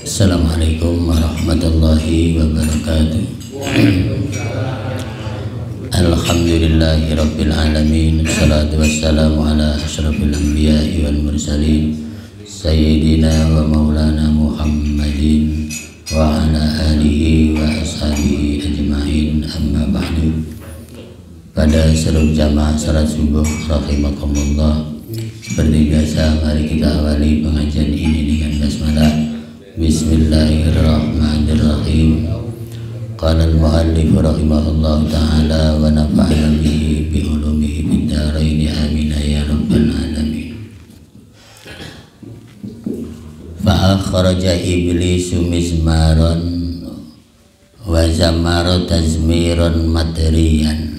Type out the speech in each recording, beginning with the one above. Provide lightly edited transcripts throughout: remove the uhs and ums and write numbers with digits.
Assalamualaikum warahmatullahi wabarakatuh. Alhamdulillahi rabbil alamin. Assalatu wassalamu ala asyrafil anbiya'i wal mursalin sayyidina wa maulana Muhammadin wa ala alihi wa ashabihi ajma'in, amma ba'du. Pada seluruh jamaah salat subuh rahimakumullah, seperti biasa mari kita awali pengajian ini dengan basmalah. Bismillahirrahmanirrahim. Qala al-muallif rahimahullah ta'ala wa nafa'ana bihi bi ulumihi fid dharain amin ya rabbal alamin. Fa akhraja iblisu mizmaran wa zamara tazmiran matriyan.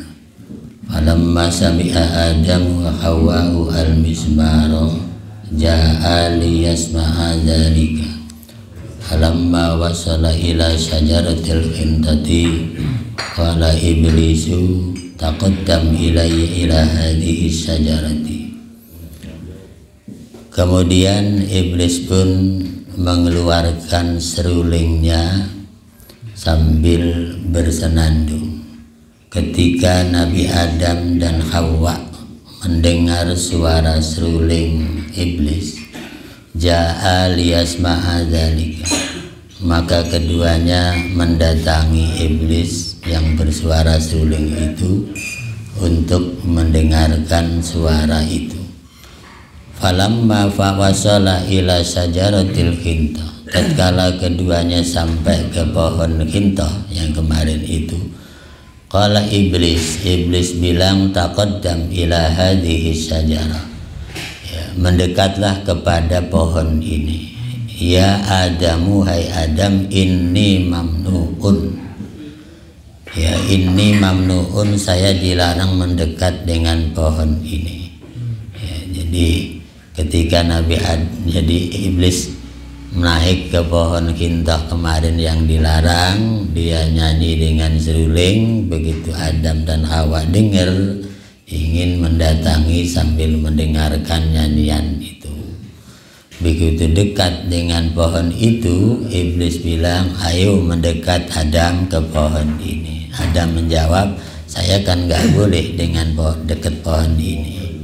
Falamma sami'a Adam wa Hawwa'u al-mizmara ja'a liyasma'a dzalika. Falamma wasala ila syajaratil khintati qala iblisu taqaddam ilayya ila hadhihi syajarati. Kemudian iblis pun mengeluarkan serulingnya sambil bersenandung. Ketika Nabi Adam dan Hawa mendengar suara seruling iblis, ja'a liyasma'a dzalika, maka keduanya mendatangi iblis yang bersuara seruling itu untuk mendengarkan suara itu. Falamma wasala ila syajaratil khintah, tatkala keduanya sampai ke pohon khintah yang kemarin itu, qala iblis bilang taqaddam ila hadhihi syajarah, mendekatlah kepada pohon ini. Ya Adamu, hai Adam, inni mamnu'un. Ya, inni mamnu'un, saya dilarang mendekat dengan pohon ini. Ya, jadi ketika jadi iblis naik ke pohon khintah kemarin yang dilarang, dia nyanyi dengan seruling. Begitu Adam dan Hawa dengar, ingin mendatangi sambil mendengarkan nyanyian itu. Begitu dekat dengan pohon itu, iblis bilang, ayo mendekat Adam ke pohon ini. Adam menjawab, saya kan gak boleh dengan dekat pohon ini.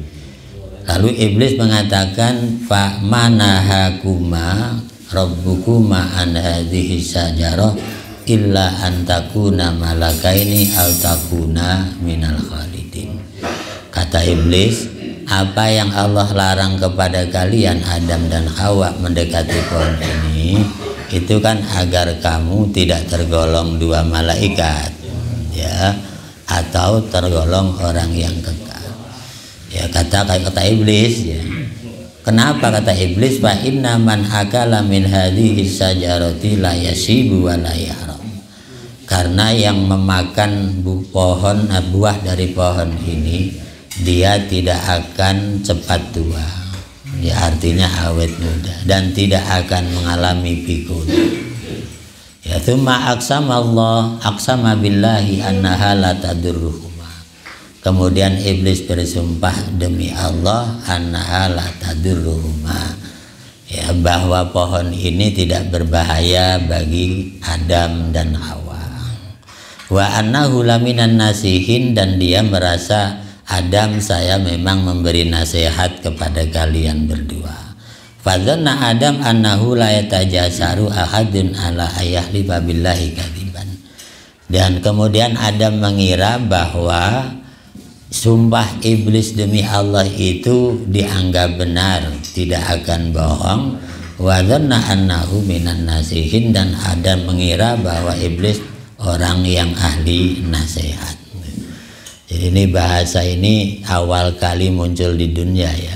Lalu iblis mengatakan, fa manahakuma rabbukuma an hadhihi syajarah illa an takuna malakaini aw takuna minal khalidin. Kata iblis, apa yang Allah larang kepada kalian Adam dan Hawa mendekati pohon ini, itu kan agar kamu tidak tergolong dua malaikat, ya, atau tergolong orang yang kekal. Ya, kata iblis, ya. Kenapa kata iblis? Fa inna man akala min hadhihi syajarati la yasibu wa la yahram. Karena yang memakan buah dari pohon ini, dia tidak akan cepat tua, ya, artinya awet muda, dan tidak akan mengalami pikun. Ya, tsumma aqsama billahi annaha la tadurruhuma. Kemudian iblis bersumpah demi Allah, annaha la tadurruhuma, ya, bahwa pohon ini tidak berbahaya bagi Adam dan Hawa. Wa annahu laminan nasihin, dan dia merasa, Adam, saya memang memberi nasihat kepada kalian berdua. Fadzanna Adam annahu la yatajasaru ahadun ala ayahlifa billahi kadziban. Dan kemudian Adam mengira bahwa sumpah iblis demi Allah itu dianggap benar, tidak akan bohong. Wa dzanna annahu minan nasihin, dan Adam mengira bahwa iblis orang yang ahli nasihat. Jadi ini bahasa ini awal kali muncul di dunia, ya.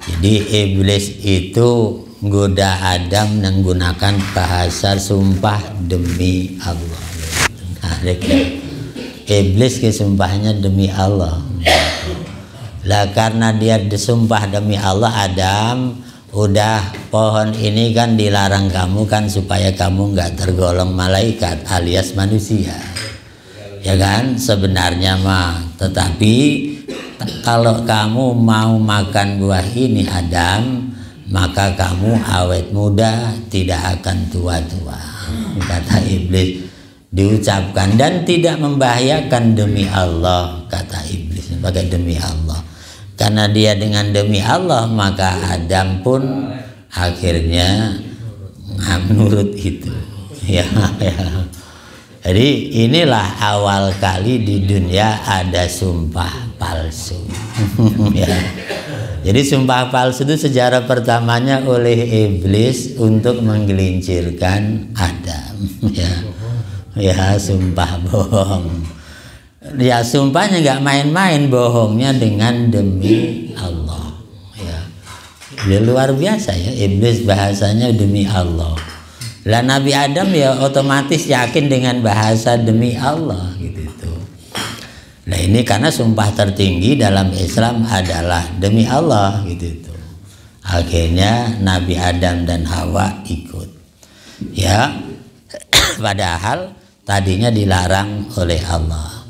Jadi iblis itu goda Adam menggunakan bahasa sumpah demi Allah. Nah, iblis kesumpahnya demi Allah. Lah karena dia disumpah demi Allah, Adam, udah pohon ini kan dilarang kamu kan supaya kamu nggak tergolong malaikat alias manusia. Ya kan, sebenarnya mah, tetapi kalau kamu mau makan buah ini Adam, maka kamu awet muda, tidak akan tua-tua. Kata iblis, diucapkan dan tidak membahayakan demi Allah, kata iblis, pakai demi Allah. Karena dia dengan demi Allah, maka Adam pun akhirnya menurut itu. Ya. Jadi inilah awal kali di dunia ada sumpah palsu. Ya. Jadi sumpah palsu itu sejarah pertamanya oleh iblis untuk menggelincirkan Adam. Ya, sumpah bohong. Ya, sumpahnya nggak main-main, bohongnya dengan demi Allah. Ya, luar biasa ya, iblis bahasanya demi Allah. Lah Nabi Adam ya otomatis yakin dengan bahasa demi Allah gitu tuh. Nah ini karena sumpah tertinggi dalam Islam adalah demi Allah gitu tuh. Akhirnya Nabi Adam dan Hawa ikut. Ya, padahal tadinya dilarang oleh Allah.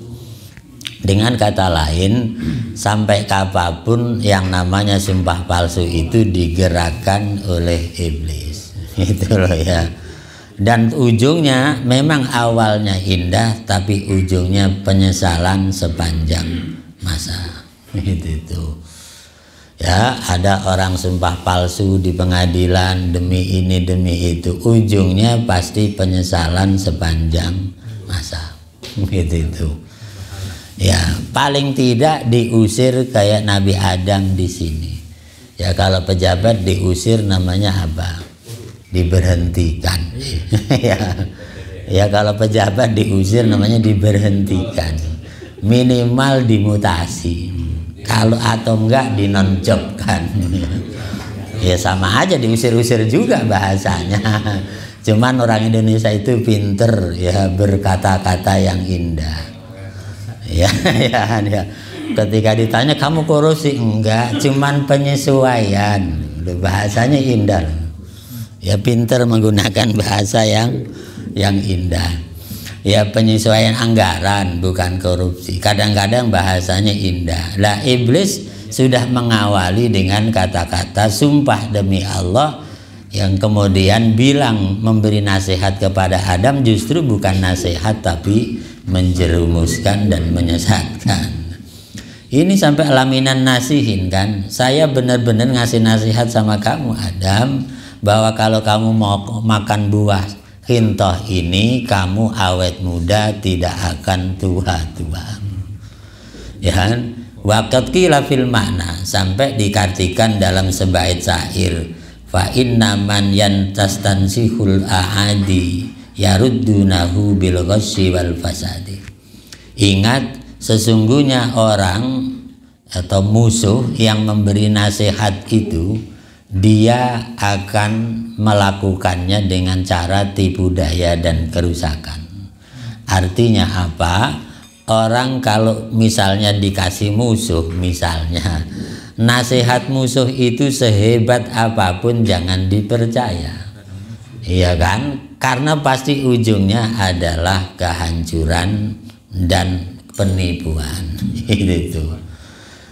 Dengan kata lain, sampai kapanpun yang namanya sumpah palsu itu digerakkan oleh iblis. Itu loh ya. Dan ujungnya memang awalnya indah, tapi ujungnya penyesalan sepanjang masa. Itu. Ya, ada orang sumpah palsu di pengadilan demi ini demi itu, ujungnya pasti penyesalan sepanjang masa. Itu. Ya, paling tidak diusir kayak Nabi Adam di sini. Ya, kalau pejabat diusir namanya apa? Diberhentikan. Ya, kalau pejabat diusir namanya diberhentikan, minimal dimutasi, kalau atau enggak dinonjobkan. Ya sama aja, diusir-usir juga bahasanya. Cuman orang Indonesia itu pinter ya berkata-kata yang indah. Ya. Ketika ditanya kamu korupsi, enggak, cuman penyesuaian. Bahasanya indah. Ya, pinter menggunakan bahasa yang indah. Ya, penyesuaian anggaran bukan korupsi. Kadang-kadang bahasanya indah. Lah iblis sudah mengawali dengan kata-kata sumpah demi Allah, yang kemudian bilang memberi nasihat kepada Adam justru bukan nasihat tapi menjerumuskan dan menyesatkan. Ini sampai laminan nasihin kan. Saya benar-benar ngasih nasihat sama kamu Adam, bahwa kalau kamu mau makan buah khintoh ini, kamu awet muda, tidak akan tua-tua. Ya, waqad qila fil makna, sampai dikartikan dalam sebait syair, fa inna man yantastansihul aadi yaruddunahu bil ghasyi wal fasadi. Ingat, sesungguhnya orang atau musuh yang memberi nasihat itu, dia akan melakukannya dengan cara tipu daya dan kerusakan. Artinya apa? Orang kalau misalnya dikasih musuh, misalnya nasihat musuh itu sehebat apapun jangan dipercaya. Iya kan? Karena pasti ujungnya adalah kehancuran dan penipuan. Itu.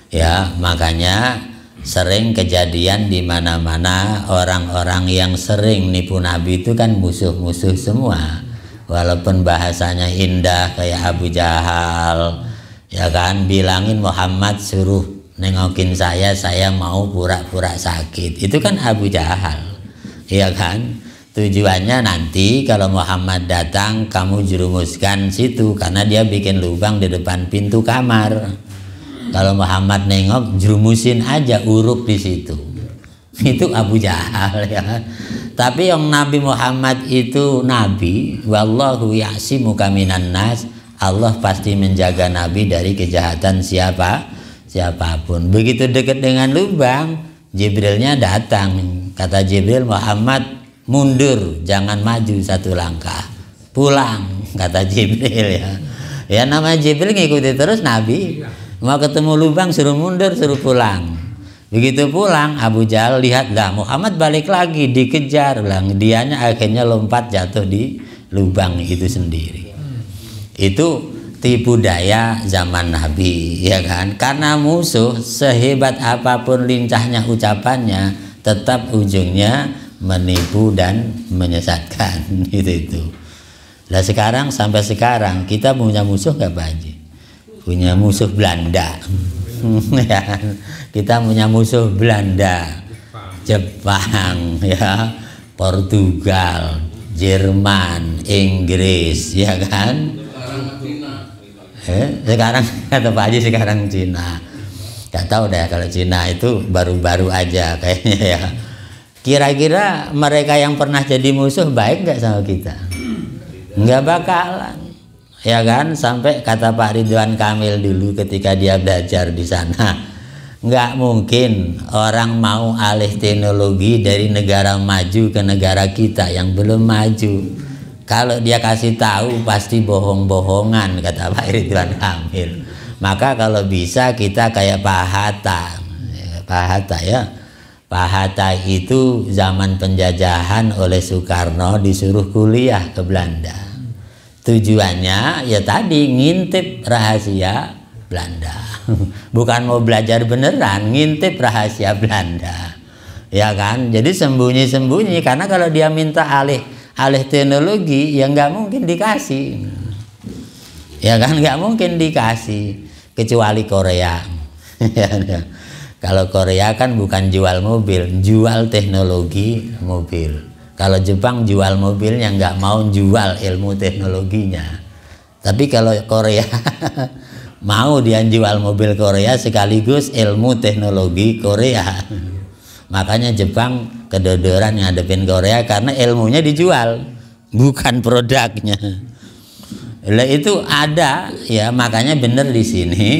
Ya, makanya sering kejadian di mana-mana orang-orang yang sering nipu Nabi itu kan musuh-musuh semua. Walaupun bahasanya indah kayak Abu Jahal, ya kan, bilangin Muhammad suruh nengokin saya mau pura-pura sakit. Itu kan Abu Jahal. Ya kan? Tujuannya nanti kalau Muhammad datang kamu jerumuskan situ, karena dia bikin lubang di depan pintu kamar. Kalau Muhammad nengok, jerumusin aja uruk di situ. Itu Abu Jahal ya. Tapi yang Nabi Muhammad itu nabi, wallahu ya'simuka minan nas. Allah pasti menjaga Nabi dari kejahatan siapapun. Begitu dekat dengan lubang, Jibrilnya datang. Kata Jibril, Muhammad mundur, jangan maju satu langkah. Pulang, kata Jibril ya. Ya namanya Jibril ngikuti terus Nabi. Mau ketemu lubang suruh mundur, suruh pulang. Begitu pulang, Abu Jahal lihat lah Muhammad balik lagi, dikejar lah. Dianya akhirnya lompat jatuh di lubang itu sendiri. Itu tipu daya zaman Nabi, ya kan? Karena musuh sehebat apapun lincahnya ucapannya, tetap ujungnya menipu dan menyesatkan. Itu. Nah sekarang sampai sekarang kita punya musuh nggak Pak Haji? Punya musuh Belanda. Ya, kita punya musuh Belanda, Jepang, ya, Portugal, Jerman, Inggris, ya kan? Sekarang kata Pak Haji sekarang Cina. Gak tahu deh kalau Cina itu baru-baru aja kayaknya ya. Kira-kira mereka yang pernah jadi musuh baik nggak sama kita? Nggak bakalan. Ya kan, sampai kata Pak Ridwan Kamil dulu ketika dia belajar di sana, nggak mungkin orang mau alih teknologi dari negara maju ke negara kita yang belum maju. Kalau dia kasih tahu pasti bohong-bohongan, kata Pak Ridwan Kamil. Maka kalau bisa kita kayak Pak Hatta, Pak Hatta ya. Pak Hatta itu zaman penjajahan oleh Soekarno disuruh kuliah ke Belanda. Tujuannya ya tadi ngintip rahasia Belanda. Bukan mau belajar beneran, ngintip rahasia Belanda. Ya kan? Jadi sembunyi-sembunyi, karena kalau dia minta alih teknologi ya nggak mungkin dikasih. Ya kan, nggak mungkin dikasih kecuali Korea. Kalau Korea kan bukan jual mobil, jual teknologi mobil. Kalau Jepang jual mobilnya, nggak mau jual ilmu teknologinya. Tapi kalau Korea mau dia jual mobil Korea sekaligus ilmu teknologi Korea. Makanya Jepang kedodoran ngadepin Korea karena ilmunya dijual, bukan produknya. Lah itu ada ya, makanya benar di sini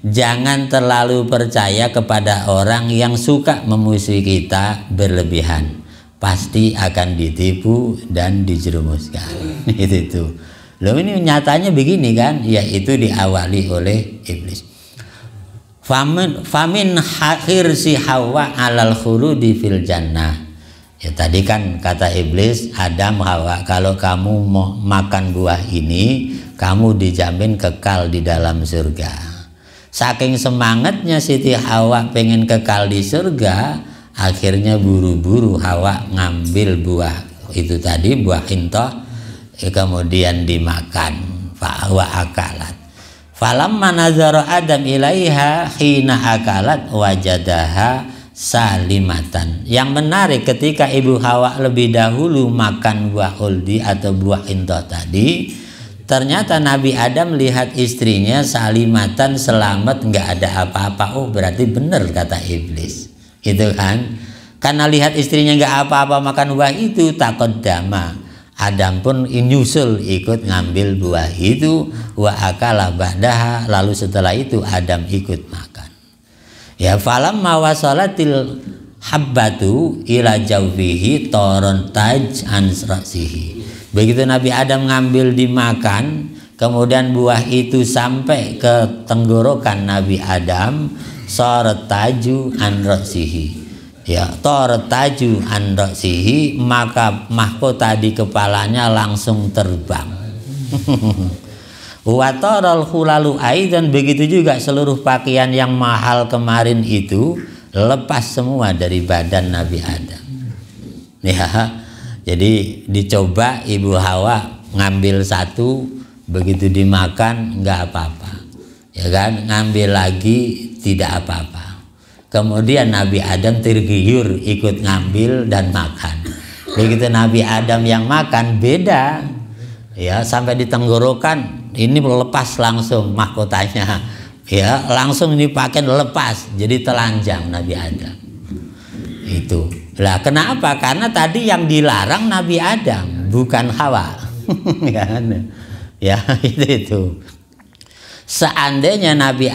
jangan terlalu percaya kepada orang yang suka memusuhi kita berlebihan. Pasti akan ditipu dan dijerumuskan. Itu. Loh ini nyatanya begini kan? Ya itu diawali oleh iblis. Famin hirsi Hawa alal khuludi fil jannah. Ya tadi kan kata iblis, Adam, Hawa, kalau kamu mau makan buah ini, kamu dijamin kekal di dalam surga. Saking semangatnya Siti Hawa pengen kekal di surga, akhirnya buru-buru Hawa ngambil buah itu tadi, buah hintoh, kemudian dimakan. Hawa akalat. Falamma nazara Adam ilaiha hina akalat wajadaha salimatan. Yang menarik ketika Ibu Hawa lebih dahulu makan buah huldi atau buah hintoh tadi, ternyata Nabi Adam lihat istrinya salimatan, selamat, nggak ada apa-apa. Oh berarti benar kata iblis. Itu kan, karena lihat istrinya nggak apa-apa makan buah itu, takut dama. Adam pun nyusul ikut ngambil buah itu, wa akalah ba'daha, lalu setelah itu Adam ikut makan. Ya falamma wasalatil habbatu ila jawfihi toron taj an rasihi. Begitu Nabi Adam ngambil dimakan, kemudian buah itu sampai ke tenggorokan Nabi Adam, soret taju an rasihi. Ya, tortaju an rasihi, maka mahkota di kepalanya langsung terbang. Wa taral khulalu aidan, begitu juga seluruh pakaian yang mahal kemarin itu lepas semua dari badan Nabi Adam. Ya, jadi dicoba Ibu Hawa ngambil satu, begitu dimakan nggak apa-apa. Ya kan, ngambil lagi tidak apa-apa. Kemudian Nabi Adam tergiur ikut ngambil dan makan. Begitu Nabi Adam yang makan beda, ya sampai di tenggorokan ini lepas langsung mahkotanya, ya langsung dipakai lepas, jadi telanjang Nabi Adam. Itu. Lah kenapa? Karena tadi yang dilarang Nabi Adam, bukan Hawa. Ya itu. Seandainya Nabi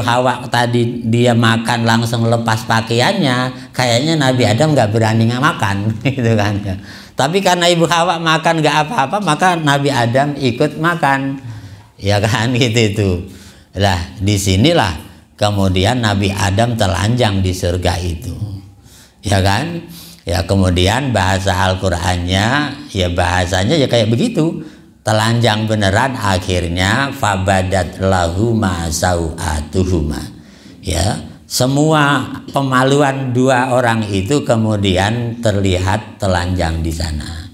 Hawa tadi dia makan langsung lepas pakaiannya, kayaknya Nabi Adam nggak berani makan, gitu kan ya. Tapi karena Ibu Hawa makan nggak apa-apa, maka Nabi Adam ikut makan, ya kan gitu. Lah disinilah kemudian Nabi Adam telanjang di surga itu, ya kan? Ya kemudian bahasa Al-Qur'annya, ya bahasanya ya kayak begitu. telanjang beneran, akhirnya fabadat lahuma sau'atuhuma. Ya, semua pemaluan dua orang itu kemudian terlihat telanjang di sana.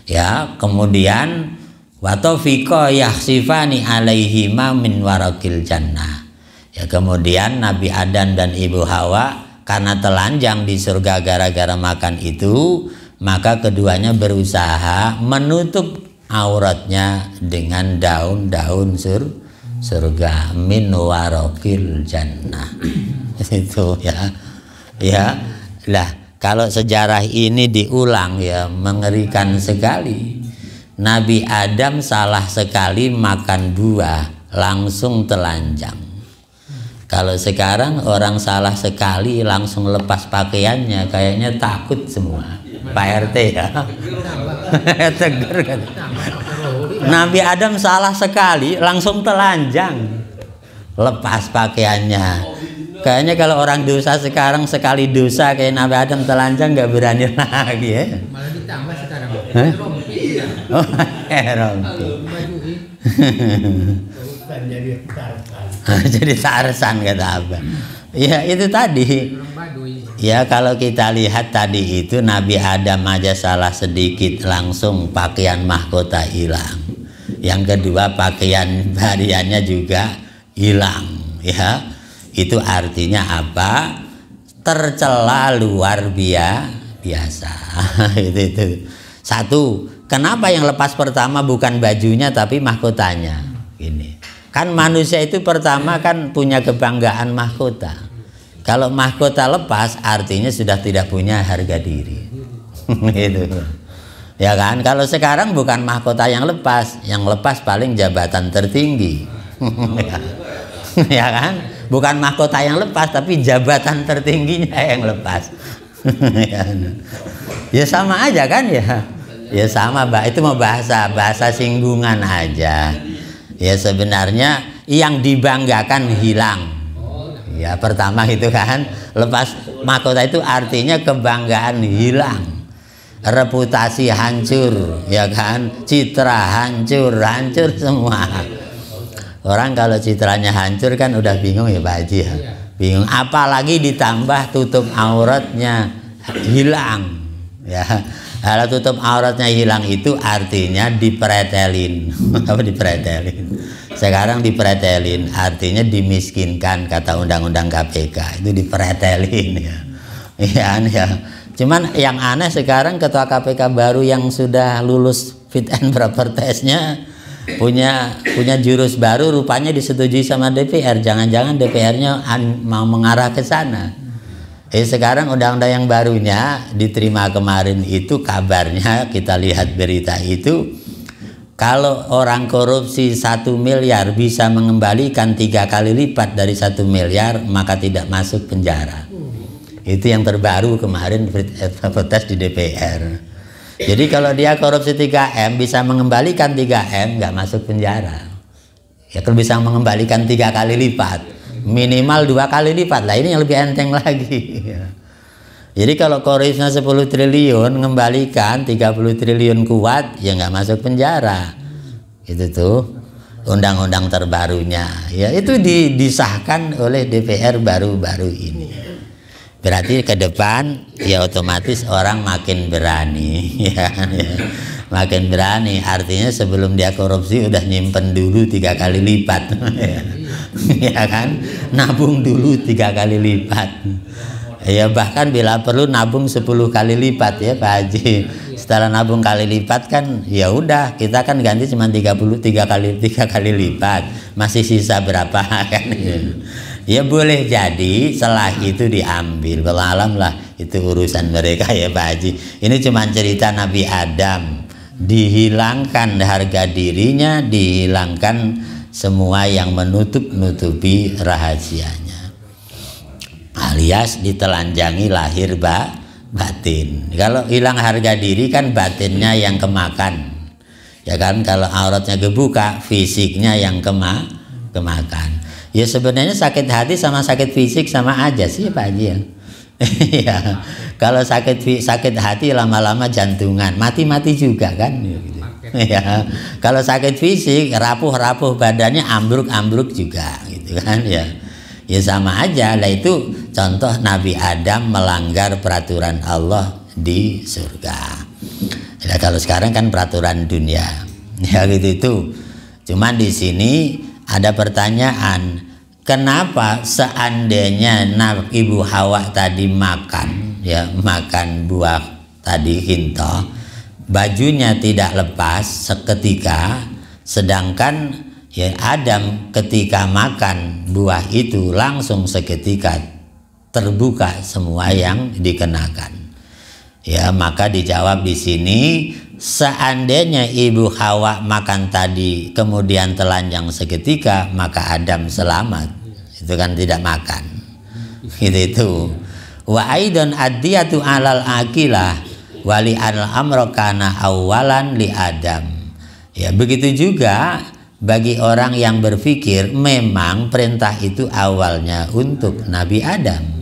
Ya, kemudian watofiqo yahsifani alaihima min warakil jannah. Ya, kemudian Nabi Adam dan Ibu Hawa karena telanjang di surga gara-gara makan itu, maka keduanya berusaha menutup auratnya dengan daun-daun surga min warakil jannah. Itu ya. Ya. Lah, kalau sejarah ini diulang ya mengerikan sekali. Nabi Adam salah sekali makan buah langsung telanjang. Kalau sekarang orang salah sekali langsung lepas pakaiannya, kayaknya takut semua. Pak RT ya. Tegur kan. Nabi Adam salah sekali langsung telanjang, lepas pakaiannya. Kayaknya kalau orang dosa sekarang sekali dosa kayak Nabi Adam telanjang nggak berani lagi ya. Malah ditambah sekarang. Oh, rompi. Jadi Tarzan kata Abah. Ya itu tadi. Ya kalau kita lihat tadi itu Nabi Adam aja salah sedikit langsung pakaian mahkota hilang. Yang kedua pakaian hariannya juga hilang. Ya itu artinya apa? Tercela luar biasa. Itu. Satu, kenapa yang lepas pertama bukan bajunya tapi mahkotanya? Gini. Kan manusia itu pertama kan punya kebanggaan mahkota. Kalau mahkota lepas artinya sudah tidak punya harga diri. Gitu. Ya kan? Kalau sekarang bukan mahkota yang lepas paling jabatan tertinggi. Ya kan? Bukan mahkota yang lepas tapi jabatan tertingginya yang lepas. Ya sama aja kan ya. Ya sama, Mbak. Itu mau bahasa singgungan aja. Ya sebenarnya yang dibanggakan hilang. Ya pertama itu kan lepas mahkota itu artinya kebanggaan hilang, reputasi hancur, ya kan, citra hancur semua. Orang kalau citranya hancur kan udah bingung ya Pak Haji ya, bingung. Apalagi ditambah tutup auratnya hilang, ya. Kalau tutup auratnya hilang itu artinya dipretelin. Apa dipretelin? Sekarang dipretelin artinya dimiskinkan kata undang-undang KPK. Itu dipretelin ya. Ya. Cuman yang aneh sekarang ketua KPK baru yang sudah lulus fit and proper testnya punya jurus baru, rupanya disetujui sama DPR. Jangan-jangan DPR-nya mau mengarah ke sana. Sekarang undang-undang yang barunya diterima kemarin itu kabarnya kita lihat berita itu, kalau orang korupsi 1 miliar bisa mengembalikan 3 kali lipat dari 1 miliar maka tidak masuk penjara. Itu yang terbaru kemarin protes di DPR. Jadi kalau dia korupsi 3M bisa mengembalikan 3M nggak masuk penjara. Ya kalau bisa mengembalikan 3 kali lipat. Minimal 2 kali lipat lah, ini yang lebih enteng lagi. Jadi kalau korupsinya 10 triliun mengembalikan 30 triliun kuat ya nggak masuk penjara. Itu tuh undang-undang terbarunya. Ya itu disahkan oleh DPR baru-baru ini. Berarti ke depan ya otomatis orang makin berani ya. Makin berani artinya sebelum dia korupsi udah nyimpen dulu 3 kali lipat. Ya kan, nabung dulu 3 kali lipat. Ya bahkan bila perlu nabung 10 kali lipat ya Pak Haji. Setelah nabung kali lipat kan ya udah kita kan ganti cuma 3 kali lipat. Masih sisa berapa kan? Ya boleh jadi setelah itu diambil. Wallahualam lah itu urusan mereka ya Pak Haji. Ini cuma cerita Nabi Adam, dihilangkan harga dirinya, dihilangkan semua yang menutupi rahasianya, alias ditelanjangi lahir batin. Kalau hilang harga diri kan batinnya yang kemakan, ya kan. Kalau auratnya kebuka, fisiknya yang kemakan. Ya sebenarnya sakit hati sama sakit fisik sama aja sih Pak Haji ya. Ya Kalau sakit hati lama-lama jantungan, mati juga kan. Ya, kalau sakit fisik rapuh badannya, ambruk juga gitu kan ya. Ya sama aja lah, itu contoh Nabi Adam melanggar peraturan Allah di surga. Ya, kalau sekarang kan peraturan dunia. Ya gitu. Cuman di sini ada pertanyaan, kenapa seandainya Ibu Hawa tadi makan buah tadi hinto, bajunya tidak lepas seketika, sedangkan ya Adam ketika makan buah itu langsung seketika terbuka semua yang dikenakan. Ya, maka dijawab di sini, seandainya Ibu Hawa makan tadi kemudian telanjang seketika, maka Adam selamat. Itu kan tidak makan. Itu. Wa aidan adiyatu alal akilah wali al amro kana awalan li Adam. Ya, begitu juga bagi orang yang berpikir memang perintah itu awalnya untuk Nabi Adam.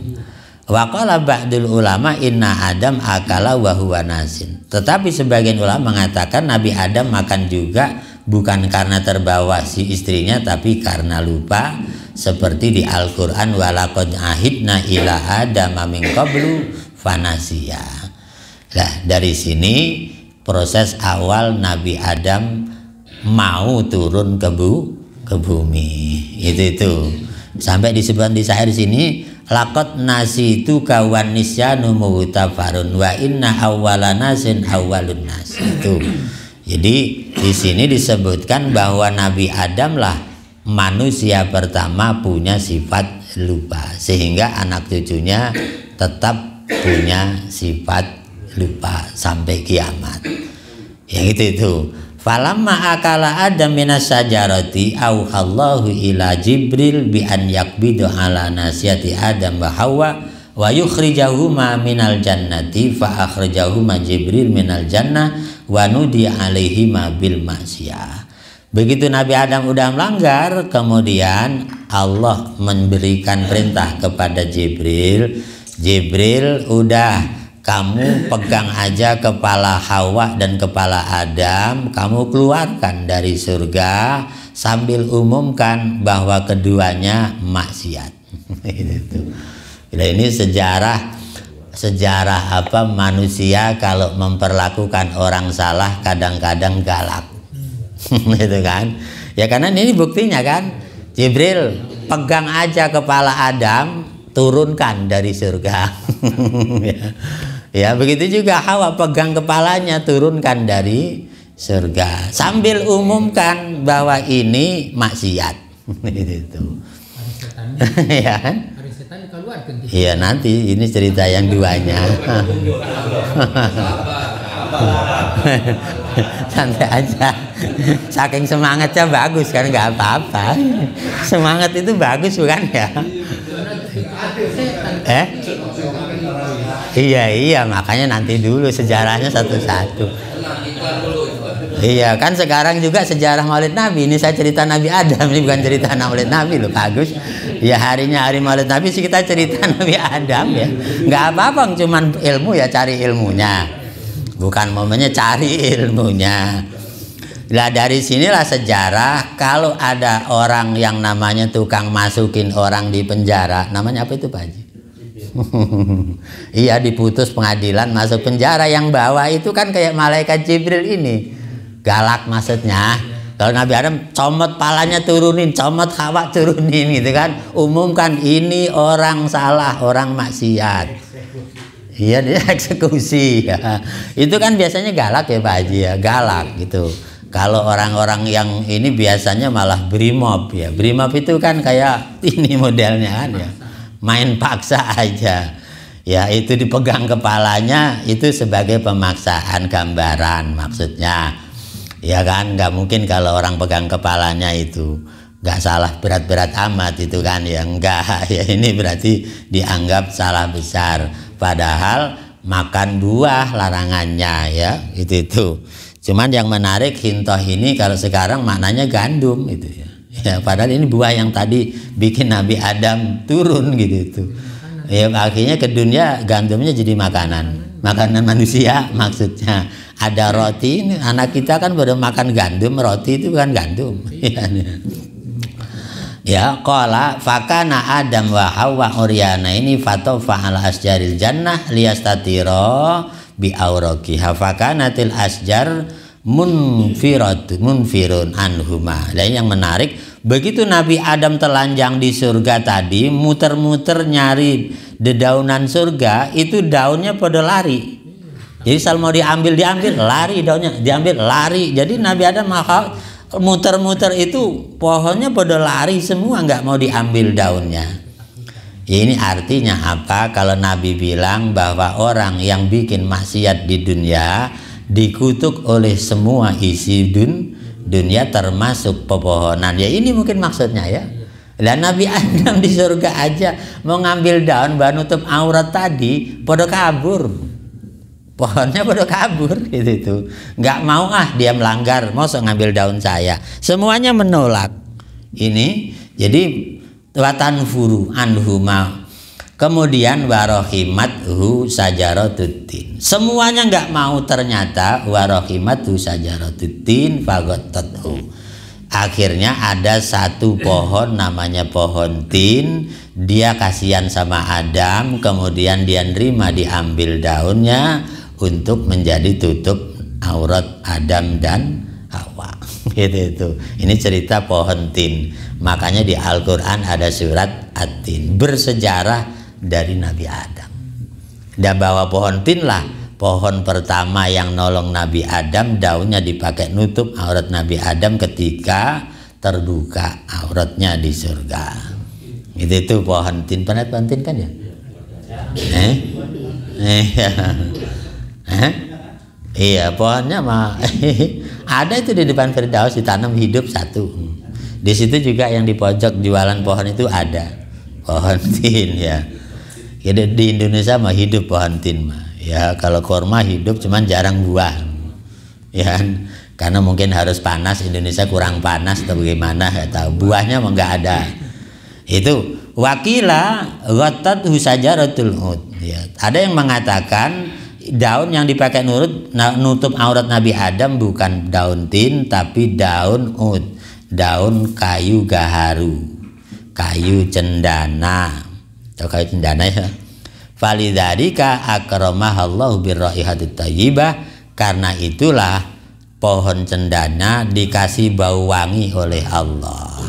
Wa qala ba'dul ulama inna Adam akala wa huwa nasin. Tetapi sebagian ulama mengatakan Nabi Adam makan juga bukan karena terbawa si istrinya, tapi karena lupa, seperti di Al-Qur'an walaqad ahidna ila adama min qablu fanasiya. Nah, dari sini proses awal Nabi Adam mau turun ke bumi. Itu. Sampai disebut di syair sini, laqad nasitu kawan nisyanu mutafarun wa inna awwala nasin awwalun nas. Itu. Jadi di sini disebutkan bahwa Nabi Adam lah manusia pertama punya sifat lupa, sehingga anak cucunya tetap punya sifat lupa sampai kiamat. Ya itu. Falamma akala Adam minas sajarati auhallahu ila Jibril bi an yakbidu ala nasiyati Adam wa Hawa wa yukhrijahuma minal jannati fa akhrajahuma Jibril minal jannah wa nudiya alaihima bil maksiyah. Begitu Nabi Adam udah melanggar, kemudian Allah memberikan perintah kepada Jibril, udah kamu pegang aja kepala Hawa dan kepala Adam, kamu keluarkan dari surga sambil umumkan bahwa keduanya maksiat. Ini sejarah apa manusia kalau memperlakukan orang salah kadang-kadang galak. Gitu kan? Ya karena ini buktinya kan, Jibril pegang aja kepala Adam, turunkan dari surga. Ya begitu juga Hawa pegang kepalanya, turunkan dari surga sambil umumkan bahwa ini maksiat. Itu. Ya kan? Iya nanti ini cerita yang duanya. Santai aja. Saking semangatnya bagus kan, nggak apa-apa. Semangat itu bagus bukan ya? Iya makanya nanti dulu sejarahnya satu-satu. Iya kan sekarang juga sejarah Maulid Nabi. Ini saya cerita Nabi Adam, ini bukan cerita Maulid Nabi loh Pak Agus. Ya harinya hari Maulid Nabi sih kita cerita Nabi Adam ya. Nggak apa-apa, cuman ilmu ya cari ilmunya. Bukan momennya cari ilmunya. Lah dari sinilah sejarah kalau ada orang yang namanya tukang masukin orang di penjara, namanya apa itu Pak Haji? Iya diputus pengadilan masuk penjara, yang bawa itu kan kayak malaikat Jibril ini, galak maksudnya. Kalau Nabi Adam comot palanya turunin, comot Hawa turunin gitu kan, umumkan ini orang salah, orang maksiat. Iya dia eksekusi ya. Itu kan biasanya galak ya Pak Haji ya, galak gitu. Kalau orang-orang yang ini biasanya malah brimob ya. Brimob itu kan kayak ini modelnya kan ya, main paksa aja. Ya itu dipegang kepalanya itu sebagai pemaksaan, gambaran maksudnya. Ya kan nggak mungkin kalau orang pegang kepalanya itu nggak salah berat-berat amat itu kan ya, enggak ya, ini berarti dianggap salah besar. Padahal makan buah larangannya ya itu. Cuman yang menarik hintoh ini kalau sekarang maknanya gandum itu ya. Ya padahal ini buah yang tadi bikin Nabi Adam turun gitu itu. Ya akhirnya ke dunia gandumnya jadi makanan manusia maksudnya. Ada roti, ini anak kita kan baru makan gandum, roti itu bukan gandum. Ya qala fakana Adam wa Hawa uryana ini fatofa ala asjaril jannah liyastatira bi auraqiha fakanatil asjar munfirun anhuma. Dan yang menarik, begitu Nabi Adam telanjang di surga tadi, muter-muter nyari dedaunan surga, itu daunnya pada lari. Jadi selalu mau diambil lari daunnya, diambil lari. Jadi Nabi Adam muter-muter itu pohonnya pada lari semua, nggak mau diambil daunnya. Ini artinya apa? Kalau Nabi bilang bahwa orang yang bikin maksiat di dunia dikutuk oleh semua isi dunia termasuk pepohonan. Ya ini mungkin maksudnya ya. Dan Nabi Adam di surga aja mau ngambil daun bahan nutup aurat tadi, pada kabur. Pohonnya pada kabur gitu. Nggak mau dia melanggar, mau ngambil daun saya. Semuanya menolak. Ini jadi watan furu anhuma. Kemudian warohimathu sajaratuddin. Semuanya nggak mau ternyata warohimathu sajaratuddin fagotathu. Akhirnya ada satu pohon namanya pohon tin. Dia kasihan sama Adam, kemudian dia nerima diambil daunnya untuk menjadi tutup aurat Adam dan Hawa. Gitu itu. Ini cerita pohon tin. Makanya di Al-Qur'an ada surat At-Tin bersejarah dari Nabi Adam. Dan bawa pohon tin lah pohon pertama yang nolong Nabi Adam, daunnya dipakai nutup aurat Nabi Adam ketika terbuka auratnya di surga. Itu pohon tin. Pernah pohon tin kan ya? Iya pohonnya mah ada itu di depan Firdaus, ditanam hidup satu. Di situ juga yang di pojok jualan pohon itu ada pohon tin ya. Jadi di Indonesia mah hidup pohon tin mah. Ya kalau kurma hidup cuman jarang buah. Ya karena mungkin harus panas, Indonesia kurang panas atau bagaimana nggak tahu. Buahnya mah nggak ada. Itu wakila ghatat husajaratul ud. Ya, ada yang mengatakan daun yang dipakai nutup aurat Nabi Adam bukan daun tin tapi daun ud, daun kayu gaharu, kayu cendana. Tahu kayu cendana ya? Falidzalika akramahallahu birraihatit thayyibah, karena itulah pohon cendana dikasih bau wangi oleh Allah.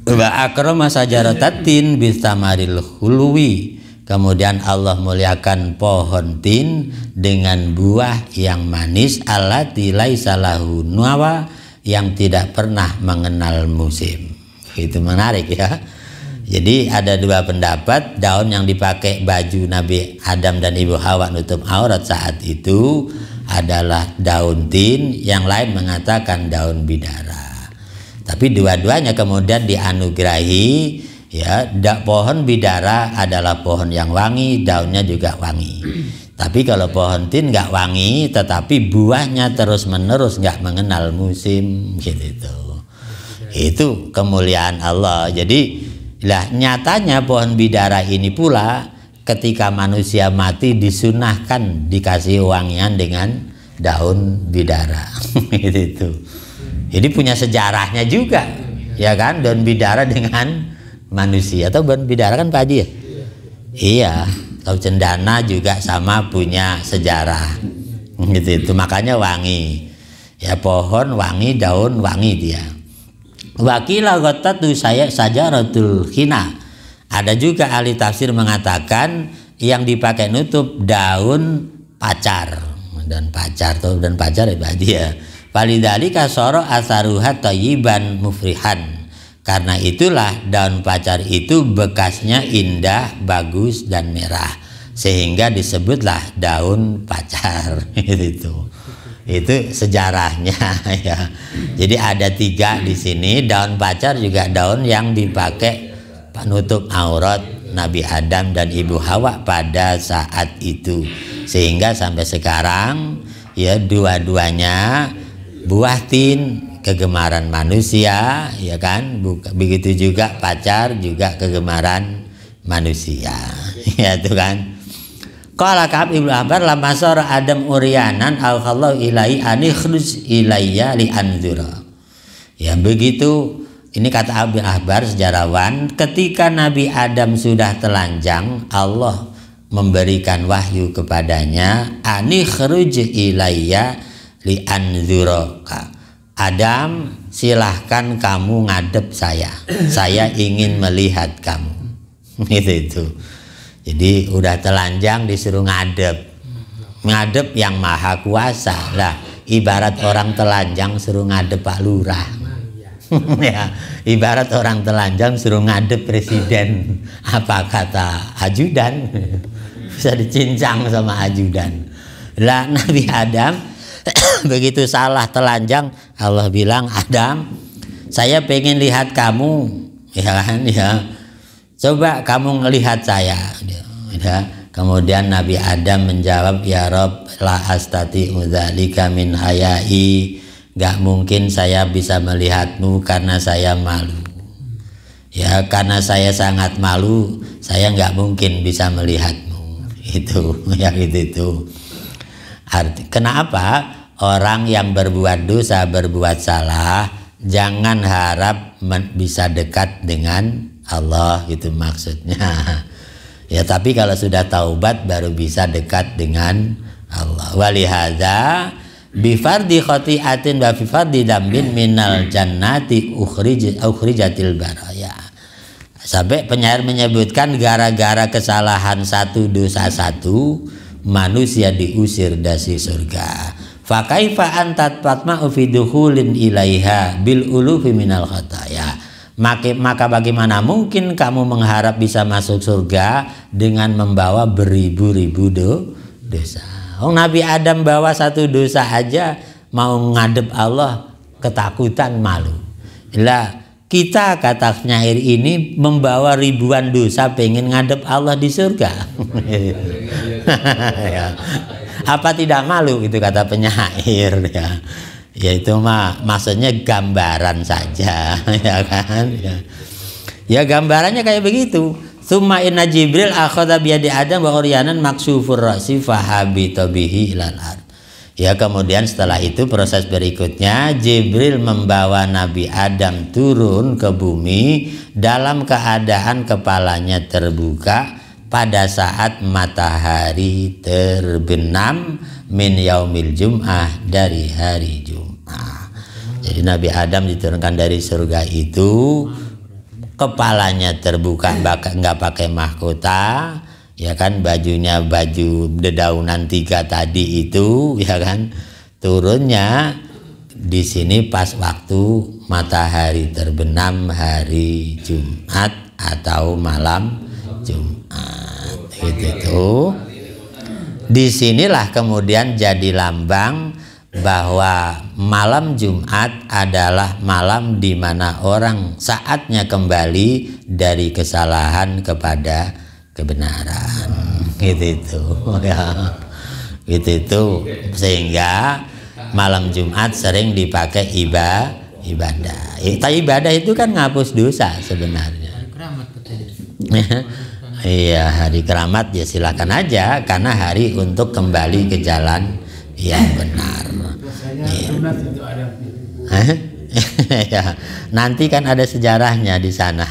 Wa akrama sajaratatin bisamaril hulwi. Kemudian Allah muliakan pohon tin dengan buah yang manis allati laisa lahu nawa, yang tidak pernah mengenal musim. Itu menarik ya. Jadi ada dua pendapat, daun yang dipakai baju Nabi Adam dan Ibu Hawa nutup aurat saat itu adalah daun tin, yang lain mengatakan daun bidara. Tapi dua-duanya kemudian dianugerahi ya. Pohon bidara adalah pohon yang wangi, daunnya juga wangi. Tapi kalau pohon tin nggak wangi, tetapi buahnya terus menerus nggak mengenal musim gitu. Itu kemuliaan Allah. Jadi lah nyatanya pohon bidara ini pula ketika manusia mati disunahkan dikasih wangian dengan daun bidara. Itu. Jadi punya sejarahnya juga, ya kan, daun bidara dengan manusia. Atau daun bidara kan Pak Haji ya? Iya. Atau cendana juga sama punya sejarah. Gitu. Makanya wangi. Ya pohon wangi, daun wangi dia. Wakila ghatatu sajaratul khina. Ada juga ahli tafsir mengatakan yang dipakai nutup daun pacar. Dan pacar tuh, dan pacar ya Pak Haji ya. Falidzalika sara asaruha thayyiban mufrihan. Karena itulah daun pacar itu bekasnya indah, bagus dan merah, sehingga disebutlah daun pacar. Itu sejarahnya ya. Jadi ada tiga di sini. Daun pacar juga daun yang dipakai penutup aurat Nabi Adam dan Ibu Hawa pada saat itu, sehingga sampai sekarang ya dua-duanya buah tin kegemaran manusia, ya kan. Begitu juga pacar juga kegemaran manusia. Ya itu kan. Qala Ka'ab ibnu Ahbar lamma sara Adam uryanan al-khallahu ilai anikhruj ilayya li anzura. Ya begitu, ini kata Ibnu Ahbar sejarawan, ketika Nabi Adam sudah telanjang, Allah memberikan wahyu kepadanya, anikhruj ilayya li anzura. Adam, silahkan kamu ngadep saya ingin melihat kamu. Itu. Jadi udah telanjang disuruh ngadep yang maha kuasa lah. Ibarat orang telanjang suruh ngadep Pak Lurah. Ya, ibarat orang telanjang suruh ngadep presiden. Apa kata ajudan? Bisa dicincang sama ajudan. Lah Nabi Adam begitu salah telanjang, Allah bilang, Adam, saya pengen lihat kamu, ya kan, ya. Coba kamu ngelihat saya. Ya. Kemudian Nabi Adam menjawab, ya Rob, la astati'u dzalika min hayai. Gak mungkin saya bisa melihatmu karena saya malu. Ya, karena saya sangat malu, saya gak mungkin bisa melihatmu. Itu, ya itu. Kenapa orang yang berbuat dosa, berbuat salah, jangan harap bisa dekat dengan Allah, gitu maksudnya. Ya, tapi kalau sudah taubat baru bisa dekat dengan Allah. Walihadza bi fardhi khati'atin wa fi fardhi dambin minal jannati ukhrijatil baraya. Sampai penyair menyebutkan gara-gara kesalahan satu, dosa satu, manusia diusir dari surga. Fa kaifa anta tatma'u fi dukhulin ilaiha bil ulufi minal khataya. Maka bagaimana mungkin kamu mengharap bisa masuk surga dengan membawa beribu-ribu dosa? Nabi Adam bawa satu dosa aja mau ngadep Allah ketakutan, malu. Lah kita, kata penyair ini, membawa ribuan dosa pengen ngadep Allah di surga. Ya. Apa tidak malu, itu kata penyair, ya. Ya itu mah maksudnya gambaran saja, ya kan, ya gambarannya kayak begitu. Summa inna Jibril akhadha bi yadi Adam wa uryanan maksufur ra'si fahabita bihi ilal ard. Ya, kemudian setelah itu proses berikutnya Jibril membawa Nabi Adam turun ke bumi dalam keadaan kepalanya terbuka pada saat matahari terbenam min yaumil jum'ah, dari hari Jum'ah. Jadi Nabi Adam diturunkan dari surga itu kepalanya terbuka, nggak pakai mahkota, ya kan, bajunya baju dedaunan 3 tadi itu, ya kan, turunnya di sini pas waktu matahari terbenam hari Jumat atau malam Jumat, gitu. Disinilah kemudian jadi lambang bahwa malam Jumat adalah malam di mana orang saatnya kembali dari kesalahan kepada kebenaran, gitu ya, gitu. Sehingga malam Jumat sering dipakai ibadah. Ibadah itu kan ngapus dosa sebenarnya. Iya, hari keramat ya silakan aja, karena hari untuk kembali ke jalan yang benar. Ya, nanti kan ada sejarahnya di sana.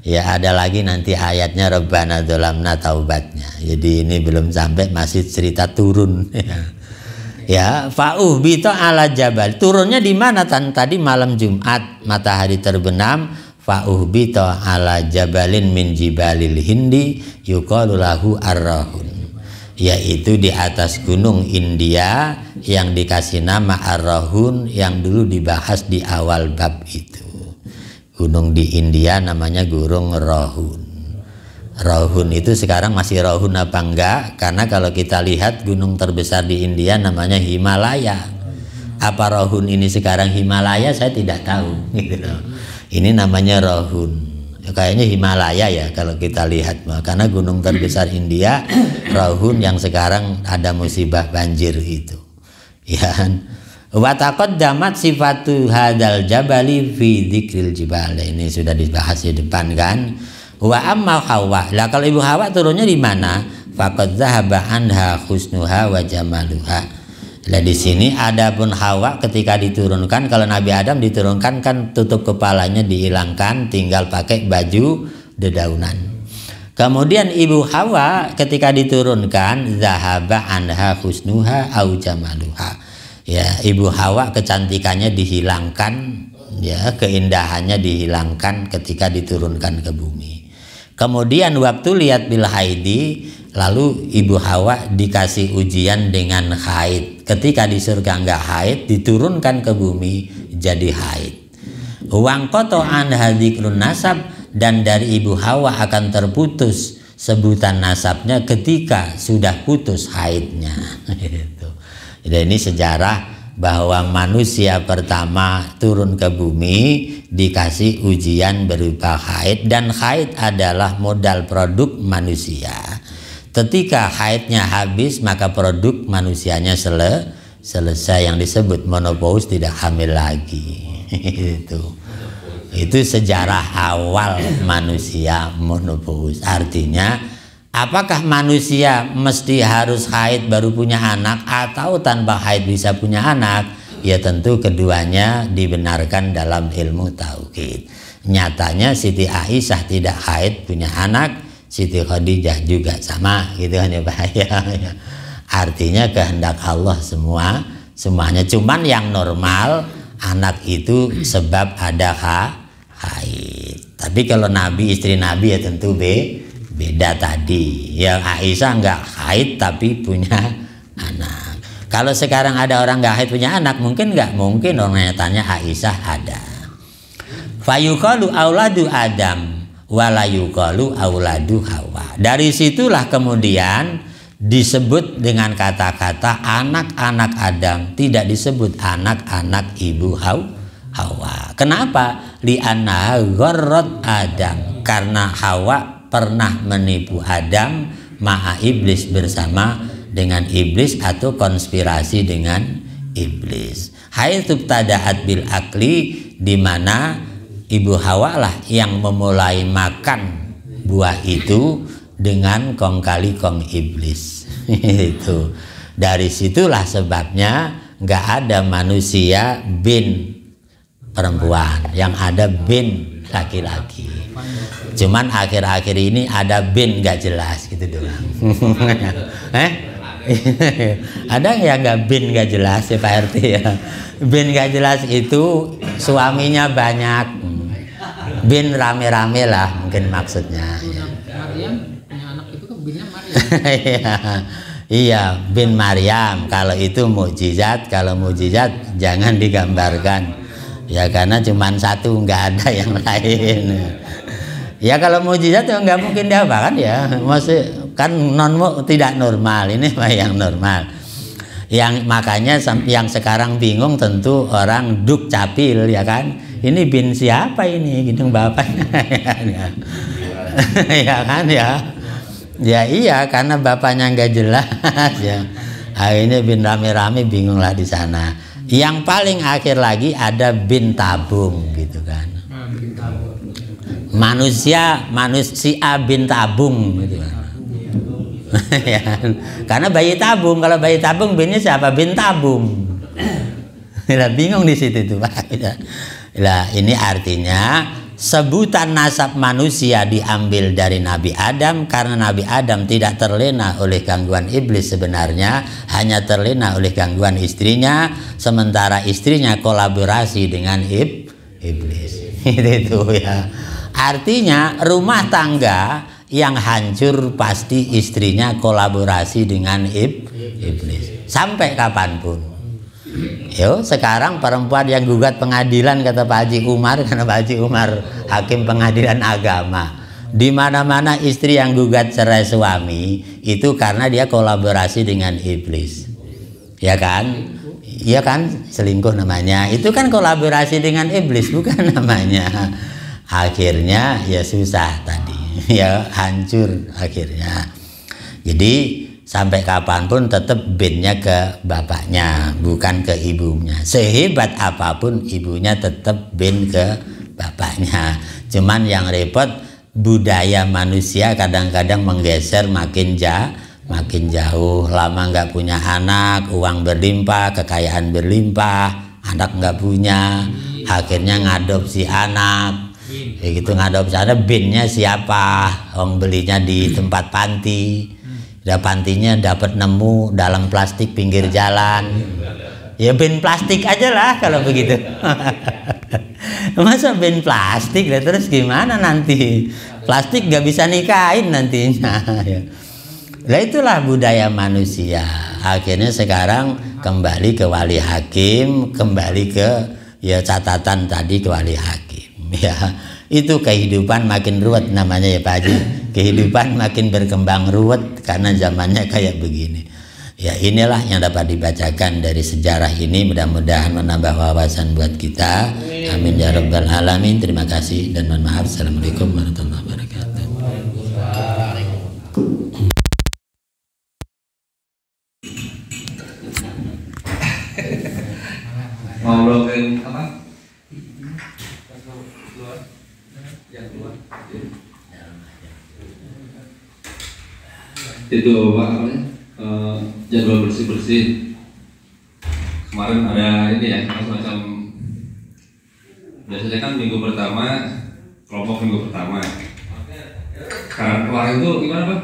Ya, ada lagi nanti ayatnya Rabbana dzalamna taubatnya. Jadi ini belum sampai, masih cerita turun. Ya, fa'uhbita ala jabal. Turunnya di mana? Tadi malam Jumat matahari terbenam. Fa'uhbita ala jabalin min jibalil hindi yuqalu lahu ar-rahun, yaitu di atas gunung India yang dikasih nama ar-rahun, yang dulu dibahas di awal bab itu. Gunung di India namanya Gunung Rahun. Rahun itu sekarang masih Rahun apa enggak? Karena kalau kita lihat gunung terbesar di India namanya Himalaya. Apa Rahun ini sekarang Himalaya, saya tidak tahu, gitu. Ini namanya Rahun. Kayaknya Himalaya ya kalau kita lihat, karena gunung terbesar India Rahun, yang sekarang ada musibah banjir itu. Ya. Wa taqaddamat sifatu hadal jabali fi dzikril jibal. Ini sudah dibahas di depan kan. Wa ammal Hawa, lah kalau ibu Hawa turunnya di mana? Faqad dzahaba anha husnuha wa jamaluha. Lah di sini adapun Hawa ketika diturunkan, kalau Nabi Adam diturunkan kan tutup kepalanya dihilangkan, tinggal pakai baju dedaunan. Kemudian ibu Hawa ketika diturunkan dzahaba anha husnuha au jamaluha. Ya, ibu Hawa kecantikannya dihilangkan, ya, keindahannya dihilangkan ketika diturunkan ke bumi. Kemudian waktu lihat bil haidi, lalu ibu Hawa dikasih ujian dengan haid. Ketika di surga enggak haid, diturunkan ke bumi jadi haid. Wangkoto an hadikrun nasab, dan dari ibu Hawa akan terputus sebutan nasabnya ketika sudah putus haidnya. Jadi ini sejarah bahwa manusia pertama turun ke bumi dikasih ujian berupa haid, dan haid adalah modal produk manusia. Ketika haidnya habis, maka produk manusianya selesai, yang disebut menopause, tidak hamil lagi. Itu sejarah awal manusia menopause. Artinya apakah manusia mesti harus haid baru punya anak, atau tanpa haid bisa punya anak? Ya tentu keduanya dibenarkan dalam ilmu tauhid. Nyatanya Siti Aisyah tidak haid punya anak, Siti Khadijah juga sama, gitu kan ya Pak ya. Artinya kehendak Allah semuanya. Cuman yang normal anak itu sebab ada haid. Tapi kalau Nabi, istri Nabi ya tentu beda tadi. Yang Aisyah nggak haid tapi punya anak. Kalau sekarang ada orang nggak haid punya anak, mungkin nggak? Mungkin, orang tanya Aisyah ada. Fayuqalu auladu Adam wala yuqalu auladu Hawa. Dari situlah kemudian disebut dengan kata-kata anak-anak Adam, tidak disebut anak-anak ibu Hawa. Kenapa? Li'anna gharrat Adam, karena Hawa pernah menipu Adam ma'a iblis, bersama dengan iblis atau konspirasi dengan iblis. Haitsu tada'at bil akli, di mana ibu Hawa lah yang memulai makan buah itu dengan kong kali kong iblis. Itu dari situlah sebabnya nggak ada manusia bin perempuan, yang ada bin laki-laki. Cuman akhir-akhir ini ada bin nggak jelas gitu doang. Ada yang nggak bin nggak jelas ya Pak RT ya. Bin nggak jelas itu suaminya banyak, bin rame-rame lah mungkin maksudnya. Maryam punya anak itu kan binnya Maryam. Iya, bin Maryam. Kalau itu mukjizat, kalau mukjizat jangan digambarkan ya, karena cuma satu, nggak ada yang lain. Ya kalau mukjizat ya nggak mungkin dia apa kan ya, masih kan tidak normal, ini mah yang normal. Yang makanya yang sekarang bingung tentu orang duk capil ya kan, ini bin siapa ini, gitu bapaknya. Ya kan ya, ya iya, karena bapaknya nggak jelas ya. Akhirnya bin rame-rame bingung lah di sana. Yang paling akhir lagi ada bin tabung gitu kan. Manusia bin tabung gitu kan. Ya, karena bayi tabung, kalau bayi tabung binnya siapa? Bin tabung. Lah bingung di situ tuh Pak. Lah ini artinya sebutan nasab manusia diambil dari Nabi Adam, karena Nabi Adam tidak terlena oleh gangguan iblis, sebenarnya hanya terlena oleh gangguan istrinya, sementara istrinya kolaborasi dengan iblis. Itu ya. Artinya rumah tangga yang hancur pasti istrinya kolaborasi dengan iblis sampai kapanpun. Yo, sekarang perempuan yang gugat pengadilan, kata Pak Haji Umar, karena Pak Haji Umar hakim pengadilan agama, di mana-mana istri yang gugat cerai suami itu karena dia kolaborasi dengan iblis, ya kan? Iya kan, selingkuh namanya. Itu kan kolaborasi dengan iblis, bukan namanya. Akhirnya ya susah tadi, ya hancur akhirnya. Jadi sampai kapanpun tetap binnya ke bapaknya, bukan ke ibunya. Sehebat apapun ibunya tetap bin ke bapaknya. Cuman yang repot budaya manusia kadang-kadang menggeser makin jauh. Lama nggak punya anak, uang berlimpah, kekayaan berlimpah, anak nggak punya, akhirnya ngadopsi anak. Begitu ngadopsi anak, binnya siapa? Orang belinya di tempat panti. Udah pantinya dapat nemu dalam plastik pinggir jalan. Ya bin plastik aja lah kalau begitu. Masa bin plastik, terus gimana nanti? Plastik nggak bisa nikahin nantinya. Nah itulah budaya manusia. Akhirnya sekarang kembali ke wali hakim, kembali ke ya catatan tadi ke wali hakim. Ya itu kehidupan makin ruwet namanya ya Pak Haji. Kehidupan makin berkembang ruwet karena zamannya kayak begini. Ya inilah yang dapat dibacakan dari sejarah ini, mudah-mudahan menambah wawasan buat kita. Amin ya rabbal alamin. Terima kasih dan mohon maaf. Assalamualaikum warahmatullahi wabarakatuh. Ngobrolin apa? Itu apa namanya? Jadwal bersih-bersih. Kemarin ada ini ya, semacam biasanya kan minggu pertama, kelompok minggu pertama. Sekarang kemarin itu gimana Pak?